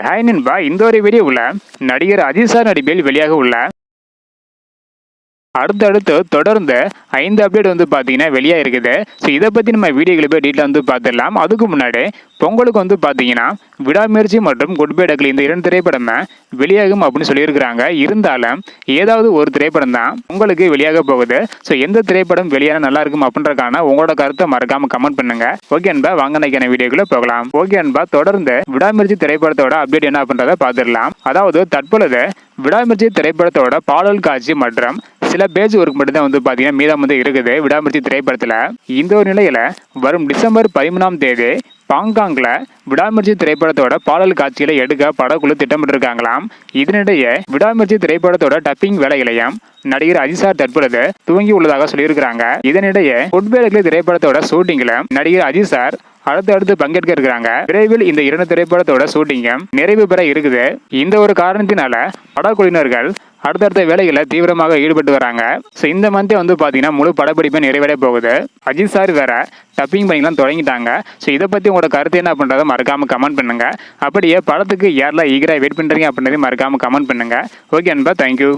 Hi நண்பா, இந்த ஒரு வீடியோவில் நடிகர் அஜித் சார் நடிப்பில் வெளியாக உள்ள அடுத்தடுத்து தொடர்ந்து 5 அப்டேட் வந்து பார்த்தீங்கன்னா வெளியாக இருக்குது. ஸோ இதை பற்றி நம்ம வீடியோக்களை போய் டீட்டெயில் வந்து பார்த்துடலாம். அதுக்கு முன்னாடி பொங்கலுக்கு வந்து பார்த்தீங்கன்னா விடாமுயற்சி மற்றும் குட் பை டக்லி இந்த 2 திரைப்படமே வெளியாகும் அப்படின்னு சொல்லியிருக்கிறாங்க. இருந்தாலும் ஏதாவது ஒரு திரைப்படம் தான் உங்களுக்கு வெளியாக போகுது. ஸோ எந்த திரைப்படம் வெளியான நல்லா இருக்கும் அப்படின்றக்கான உங்களோட கருத்தை மறக்காம கமெண்ட் பண்ணுங்க. ஓகே அன்பா, வாங்க நைக்கான வீடியோக்குள்ள போகலாம். ஓகே அன்பா, தொடர்ந்து விடாமுயற்சி திரைப்படத்தோட அப்டேட் என்ன அப்படின்றத பார்த்துடலாம். அதாவது தற்பொழுது விடாமுயற்சி திரைப்படத்தோட பாடல் காட்சி மற்றும் சில பேஜ் ஒர்க் மட்டும் தான் வந்து பார்த்தீங்கன்னா மீதம் வந்து இருக்குது விடாமுயற்சி திரைப்படத்தில். இந்த ஒரு நிலையில் வரும் டிசம்பர் 13ஆம் தேதி பாங்காங்கில் விடாமுயற்சி திரைப்படத்தோட பாடல் காட்சிகளை எடுக்க படக்குழு திட்டமிட்டிருக்காங்களாம். இதனிடையே விடாமுயற்சி திரைப்படத்தோட டப்பிங் வேலைகளையும் நடிகர் அஜித் சார் தற்பொழுது துவங்கி உள்ளதாக சொல்லியிருக்கிறாங்க. இதனிடையே குட் பை டக்லி திரைப்படத்தோட ஷூட்டிங்ல நடிகர் அஜித் சார் அடுத்து பங்கேற்க இருக்கிறாங்க. விரைவில் இந்த 2 திரைப்படத்தோட ஷூட்டிங்கும் நிறைவு பெற இருக்குது. இந்த ஒரு காரணத்தினால படக்குழுவினர்கள் அடுத்தடுத்த வேலைகளை தீவிரமாக ஈடுபட்டு வராங்க. ஸோ இந்த மந்தே வந்து பார்த்தீங்கன்னா முழு படப்பிடிப்பை நிறைவேற போகுது. அஜித் சார் வேற டப்பிங் பண்ணிலாம் தொடங்கிட்டாங்க. ஸோ இதை பற்றி உங்களோட கருத்து என்ன அப்படின்றத மறக்காம கமெண்ட் பண்ணுங்க. அப்படியே படத்துக்கு யாரெல்லாம் ஈகராக வெயிட் பண்ணுறீங்க அப்படின்றதையும் மறக்காம கமெண்ட் பண்ணுங்க. ஓகே அன்பா, தேங்க்யூ.